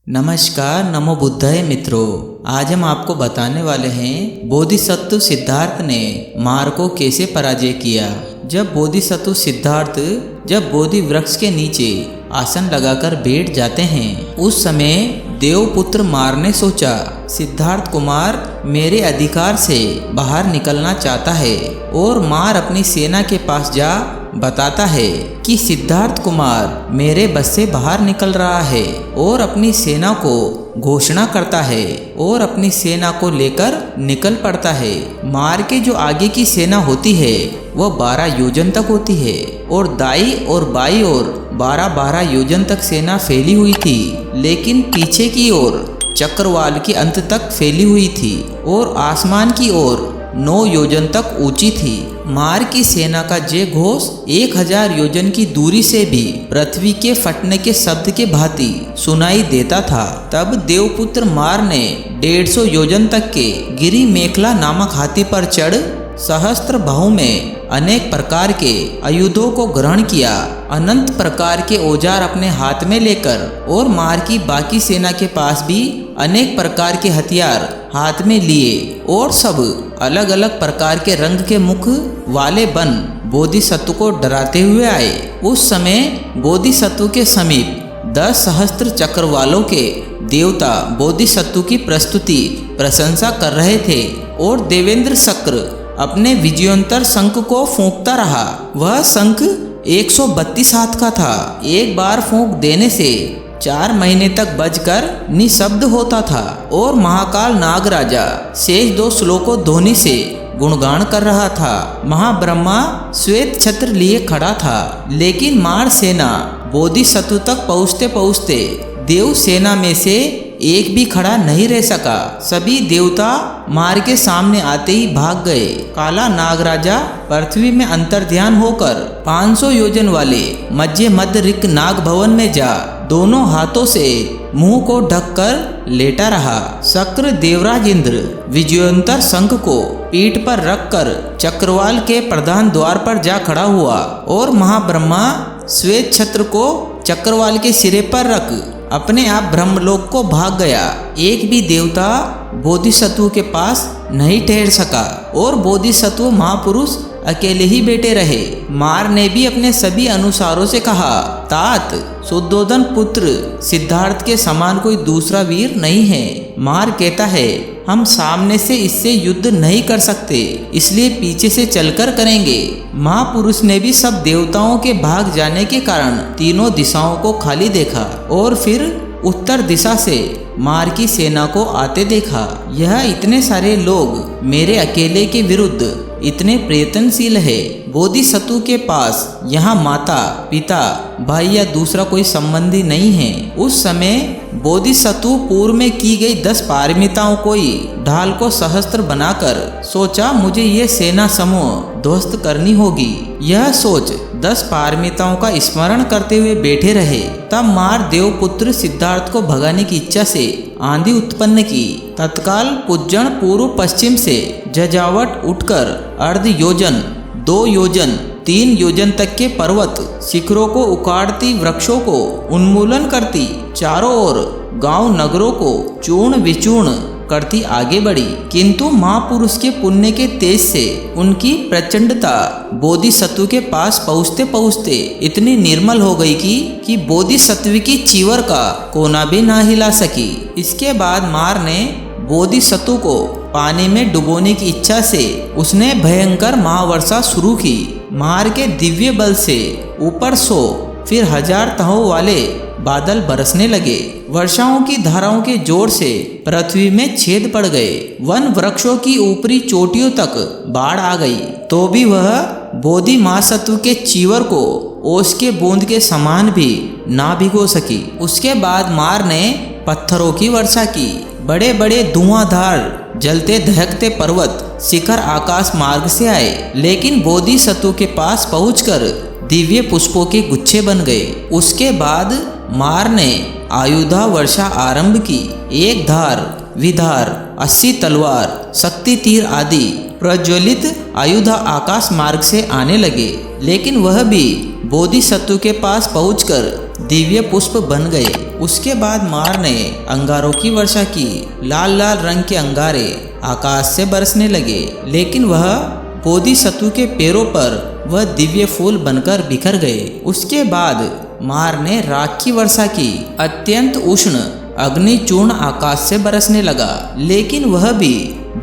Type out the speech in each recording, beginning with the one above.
नमस्कार, नमो बुद्धाय मित्रों। आज हम आपको बताने वाले हैं बोधिसत्व सिद्धार्थ ने मार को कैसे पराजय किया। जब बोधिसत्व सिद्धार्थ बोधि वृक्ष के नीचे आसन लगाकर बैठ जाते हैं, उस समय देवपुत्र मार ने सोचा, सिद्धार्थ कुमार मेरे अधिकार से बाहर निकलना चाहता है। और मार अपनी सेना के पास जा बताता है कि सिद्धार्थ कुमार मेरे बस से बाहर निकल रहा है, और अपनी सेना को घोषणा करता है और अपनी सेना को लेकर निकल पड़ता है। मार के जो आगे की सेना होती है वह 12 योजन तक होती है, और दाई और बाई ओर 12-12 योजन तक सेना फैली हुई थी, लेकिन पीछे की ओर चक्रवाल के अंत तक फैली हुई थी और आसमान की ओर 9 योजन तक ऊंची थी। मार की सेना का जय घोष 1000 योजन की दूरी से भी पृथ्वी के फटने के शब्द के भांति सुनाई देता था। तब देवपुत्र मार ने 150 योजन तक के गिरी मेखला नामक हाथी पर चढ़ सहस्त्र बाहु में अनेक प्रकार के आयुधों को ग्रहण किया, अनंत प्रकार के औजार अपने हाथ में लेकर, और मार की बाकी सेना के पास भी अनेक प्रकार के हथियार हाथ में लिए, और सब अलग अलग प्रकार के रंग के मुख वाले बन बोधिसत्व को डराते हुए आए। उस समय बोधिसत्व के समीप 10 सहस्त्र चक्रवालों के देवता बोधिसत्व की प्रशंसा कर रहे थे, और देवेंद्र शक्र अपने विजयोत्तर शंख को फूंकता रहा। वह शंख 132 हाथ का था। एक बार फूंक देने से 4 महीने तक बजकर निशब्द होता था, और महाकाल नागराजा शेष 2 श्लोकों ध्वनि से गुणगान कर रहा था। महाब्रह्मा श्वेत छत्र लिए खड़ा था, लेकिन मार सेना बोधिसत्व तक पहुँचते पहुँचते देव सेना में से एक भी खड़ा नहीं रह सका। सभी देवता मार के सामने आते ही भाग गए। काला नागराजा पृथ्वी में अंतर्ध्यान होकर 500 योजन वाले मध्य ऋक नाग भवन में जा दोनों हाथों से मुंह को ढककर लेटा रहा। शक्र देवराज इंद्र विजयोत्तर शंख को पीठ पर रखकर चक्रवाल के प्रधान द्वार पर जा खड़ा हुआ, और महाब्रह्मा श्वेत छत्र को चक्रवाल के सिरे पर रख अपने आप ब्रह्मलोक को भाग गया। एक भी देवता बोधिसत्व के पास नहीं ठहर सका, और बोधिसत्व महापुरुष अकेले ही बैठे रहे। मार ने भी अपने सभी अनुसारों से कहा, तात शुद्धोधन पुत्र सिद्धार्थ के समान कोई दूसरा वीर नहीं है। मार कहता है, हम सामने से इससे युद्ध नहीं कर सकते, इसलिए पीछे से चलकर करेंगे। महापुरुष ने भी सब देवताओं के भाग जाने के कारण तीनों दिशाओं को खाली देखा, और फिर उत्तर दिशा से मार की सेना को आते देखा। यह इतने सारे लोग मेरे अकेले के विरुद्ध इतने प्रयत्नशील है। बोधिसत्व के पास यहाँ माता पिता भाई या दूसरा कोई संबंधी नहीं है। उस समय बोधिसत्व पूर्व में की गई 10 पारमिताओं को ही ढाल को सहस्त्र बनाकर सोचा, मुझे ये सेना समूह ध्वस्त करनी होगी। यह सोच 10 पारमिताओं का स्मरण करते हुए बैठे रहे। तब मार देवपुत्र सिद्धार्थ को भगाने की इच्छा से आंधी उत्पन्न की। तत्काल कुज्जण पूर्व पश्चिम से जजावट उठकर अर्ध योजन 2 योजन 3 योजन तक के पर्वत शिखरों को उखाड़ती, वृक्षों को उन्मूलन करती, चारों ओर गांव नगरों को चूर्ण विचूर्ण करती आगे बढ़ी। किंतु महापुरुष के पुण्य के तेज से उनकी प्रचंडता बोधिसत्व के पास पहुँचते पहुँचते इतनी निर्मल हो गई कि बोधिसत्व की चीवर का कोना भी ना हिला सकी। इसके बाद मार ने बोधिसत्व को पानी में डुबोने की इच्छा से उसने भयंकर महावर्षा शुरू की। मार के दिव्य बल से ऊपर 100 फिर 1000 तहों वाले बादल बरसने लगे। वर्षाओं की धाराओं के जोर से पृथ्वी में छेद पड़ गए। वन वृक्षों की ऊपरी चोटियों तक बाढ़ आ गई, तो भी वह बोधि महासत्व के चीवर को ओस के बूंद के समान भी ना भिगो सकी। उसके बाद मार ने पत्थरों की वर्षा की। बड़े बड़े धुआंधार जलते दहकते पर्वत शिखर आकाश मार्ग से आए, लेकिन बोधिसत्व के पास पहुंचकर दिव्य पुष्पों के गुच्छे बन गए। उसके बाद मार ने आयुधा वर्षा आरंभ की। एक धार विधार 80 तलवार शक्ति तीर आदि प्रज्वलित आयुधा आकाश मार्ग से आने लगे, लेकिन वह भी बोधिसत्व के पास पहुंचकर दिव्य पुष्प बन गए। उसके बाद मार ने अंगारों की वर्षा की। लाल लाल रंग के अंगारे आकाश से बरसने लगे, लेकिन वह बोधिसत्व के पैरों पर वह दिव्य फूल बनकर बिखर गए। उसके बाद मार ने राख की वर्षा की। अत्यंत उष्ण अग्निचूर्ण आकाश से बरसने लगा, लेकिन वह भी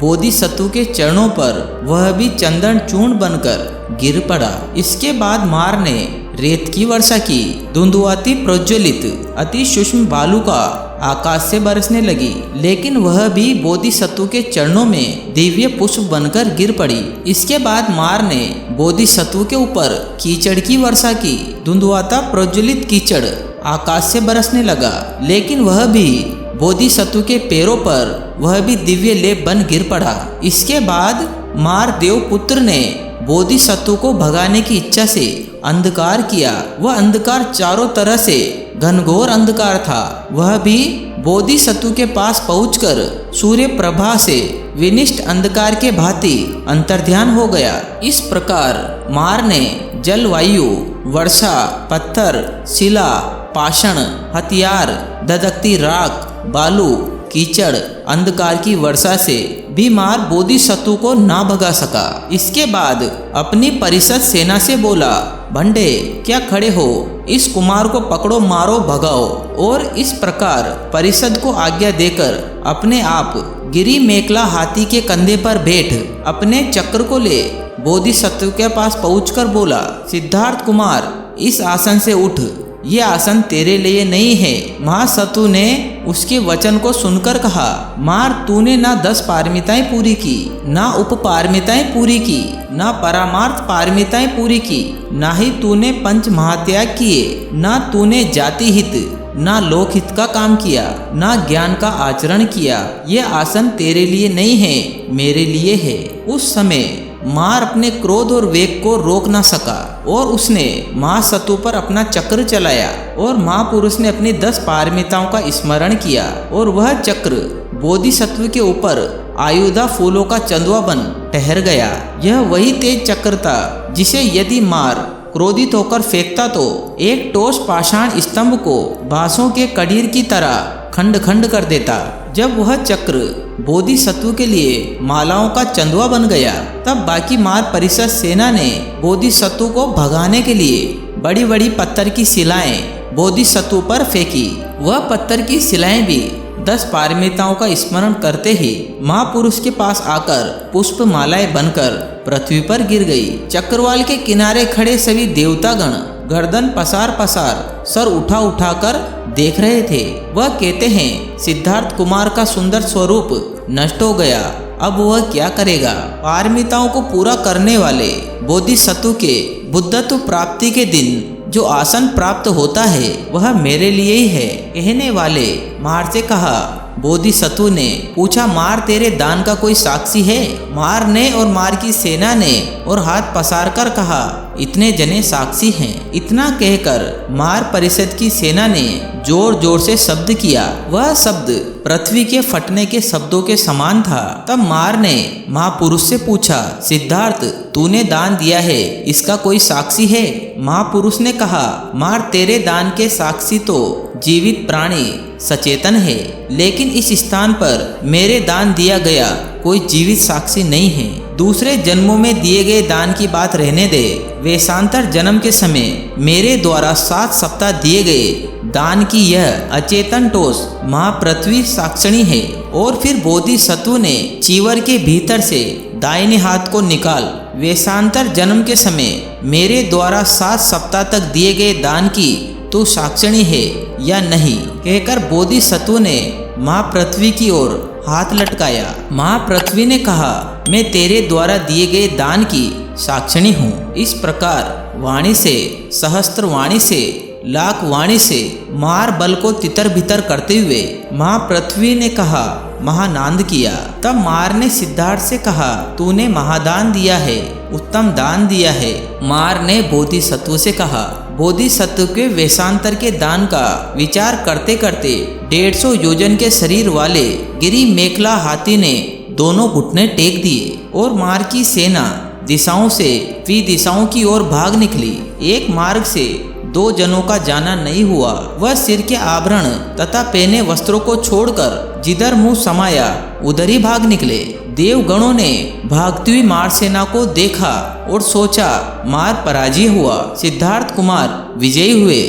बोधिसत्व के चरणों पर वह भी चंदन चूर्ण बनकर गिर पड़ा। इसके बाद मार ने रेत की वर्षा की। धुंधुआती प्रज्वलित अति सूक्ष्म बालू का आकाश से बरसने लगी, लेकिन वह भी बोधिसत्व के चरणों में दिव्य पुष्प बनकर गिर पड़ी। इसके बाद मार ने बोधिसत्व के ऊपर कीचड़ की वर्षा की। धुंधुआता प्रज्वलित कीचड़ आकाश से बरसने लगा, लेकिन वह भी बोधिसत्व के पैरों पर वह भी दिव्य लेप बन गिर पड़ा। इसके बाद मार देवपुत्र ने बोधिसत्व को भगाने की इच्छा से अंधकार किया। वह अंधकार चारों तरह से घनघोर अंधकार था। वह भी बोधिसत्व के पास पहुंचकर सूर्य प्रभा से विनिष्ट अंधकार के भांति अंतर्ध्यान हो गया। इस प्रकार मार ने जलवायु, वर्षा, पत्थर, शिला, पाषाण, हथियार, धधकती राख, बालू, कीचड़, अंधकार की वर्षा से भी मार बोधिसत्व को ना भगा सका। इसके बाद अपनी परिषद सेना से बोला, भंडे क्या खड़े हो, इस कुमार को पकड़ो, मारो, भगाओ। और इस प्रकार परिषद को आज्ञा देकर अपने आप गिरी मेखला हाथी के कंधे पर बैठ अपने चक्र को ले बोधिसत्व के पास पहुंचकर बोला, सिद्धार्थ कुमार, इस आसन से उठ, ये आसन तेरे लिए नहीं है। महासत्व ने उसके वचन को सुनकर कहा, मार, तूने ना 10 पारमिताएं पूरी की, ना उपपारमिताएं पूरी की, ना परामार्थ पारमिताएं पूरी की, ना ही तूने पंच महात्याग किए, ना तूने जाति हित ना लोकहित का काम किया, ना ज्ञान का आचरण किया। ये आसन तेरे लिए नहीं है, मेरे लिए है। उस समय मार अपने क्रोध और वेग को रोक ना सका और उसने महासत्व पर अपना चक्र चलाया और महापुरुष ने अपनी 10 पारमिताओं का स्मरण किया और वह चक्र बोधिसत्व के ऊपर आयुधा फूलों का चंदवा बन ठहर गया। यह वही तेज चक्र था जिसे यदि मार क्रोधित होकर फेंकता तो एक ठोस पाषाण स्तंभ को बांसों के कड़ीर की तरह खंड खंड कर देता। जब वह चक्र बोधिसत्व के लिए मालाओं का चंदवा बन गया, तब बाकी मार परिषद सेना ने बोधिसत्व को भगाने के लिए बड़ी बड़ी पत्थर की शिलाएं बोधिसत्व पर फेंकी। वह पत्थर की शिलाएं भी 10 पारमिताओं का स्मरण करते ही महापुरुष के पास आकर पुष्प मालाएं बनकर पृथ्वी पर गिर गई। चक्रवाल के किनारे खड़े सभी देवतागण गर्दन पसार पसार सर उठा उठाकर देख रहे थे। वह कहते हैं, सिद्धार्थ कुमार का सुंदर स्वरूप नष्ट हो गया, अब वह क्या करेगा। पारमिताओं को पूरा करने वाले बोधिसत्व के बुद्धत्व प्राप्ति के दिन जो आसन प्राप्त होता है वह मेरे लिए ही है। कहने वाले मार से कहा, बोधिसत्व ने पूछा, मार, तेरे दान का कोई साक्षी है। मार ने और मार की सेना ने और हाथ पसार कर कहा, इतने जने साक्षी हैं। इतना कहकर मार परिषद की सेना ने जोर जोर से शब्द किया। वह शब्द पृथ्वी के फटने के शब्दों के समान था। तब मार ने महापुरुष से पूछा, सिद्धार्थ, तूने दान दिया है, इसका कोई साक्षी है। महापुरुष ने कहा, मार, तेरे दान के साक्षी तो जीवित प्राणी सचेतन है, लेकिन इस स्थान पर मेरे दान दिया गया कोई जीवित साक्षी नहीं है। दूसरे जन्मों में दिए गए दान की बात रहने दे। वेशांतर जन्म के समय मेरे द्वारा 7 सप्ताह दिए गए दान की यह अचेतन टोस महापृथ्वी साक्षणी है। और फिर बोधिसत्व ने चीवर के भीतर से दाहिने हाथ को निकाल वेशांतर जन्म के समय मेरे द्वारा 7 सप्ताह तक दिए गए दान की तू साक्षणी है या नहीं, कहकर बोधिसत्व ने महापृथ्वी की ओर हाथ लटकाया। महापृथ्वी ने कहा, मैं तेरे द्वारा दिए गए दान की साक्षणी हूँ। इस प्रकार वाणी से, सहस्त्र वाणी से, लाख वाणी से मार बल को तितर बितर करते हुए महापृथ्वी ने कहा, महानांद किया। तब मार ने सिद्धार्थ से कहा, तूने महादान दिया है, उत्तम दान दिया है। मार ने बोधिसत्व से कहा, बोधिसत्व के वेशांतर के दान का विचार करते करते 150 योजन के शरीर वाले गिरी मेखला हाथी ने दोनों घुटने टेक दिए और मार की सेना दिशाओं से विदिशाओं की ओर भाग निकली। एक मार्ग से 2 जनों का जाना नहीं हुआ। वह सिर के आभरण तथा पहने वस्त्रों को छोड़कर जिधर मुंह समाया उधर ही भाग निकले। देवगणों ने भागती हुई मार सेना को देखा और सोचा मार पराजय हुआ, सिद्धार्थ कुमार विजयी हुए,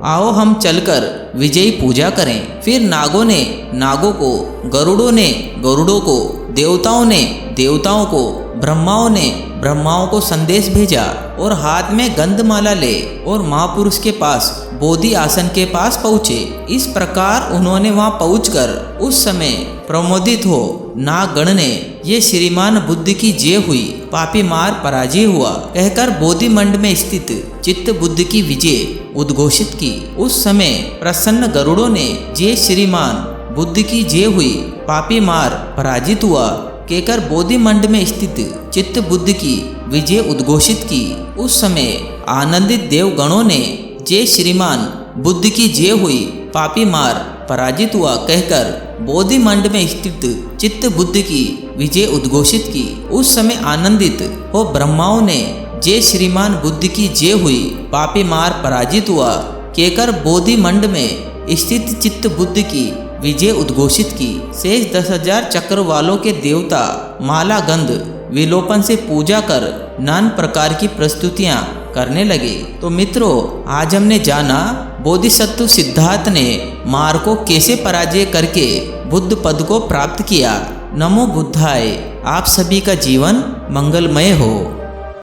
आओ हम चलकर विजयी पूजा करें। फिर नागों ने नागों को, गरुड़ों ने गरुड़ों को, देवताओं ने देवताओं को, ब्रह्माओं ने ब्रह्माओं को संदेश भेजा और हाथ में गंधमाला ले और महापुरुष के पास बोधि आसन के पास पहुँचे। इस प्रकार उन्होंने वहां पहुंचकर उस समय प्रमोदित हो नागगण ने ये श्रीमान बुद्ध की जय हुई, पापी मार पराजय हुआ कहकर बोधि मंड में स्थित चित्त बुद्ध की विजय उद्घोषित की। उस समय प्रसन्न गरुड़ों ने जय श्रीमान बुद्ध की जय हुई, पापी मार पराजित हुआ कहकर बोधि मंड में स्थित चित्त बुद्ध की विजय उद्घोषित की। उस समय आनंदित देवगणों ने जय श्रीमान बुद्ध की जय हुई, पापी मार पराजित हुआ कहकर बोधि मंड में स्थित चित्त बुद्ध की विजय उद्घोषित की। उस समय आनंदित हो ब्रह्माओं ने जय श्रीमान बुद्ध की जय हुई, पापी मार पराजित हुआ कहकर बोधि मंड में स्थित चित्त बुद्ध की विजय उद्घोषित की। शेष 10,000 चक्र वालों के देवता माला गंध विलोपन से पूजा कर नाना प्रकार की प्रस्तुतियां करने लगे। तो मित्रों, आज हमने जाना बोधिसत्व सिद्धार्थ ने मार को कैसे पराजय करके बुद्ध पद को प्राप्त किया। नमो बुद्धाय। आप सभी का जीवन मंगलमय हो।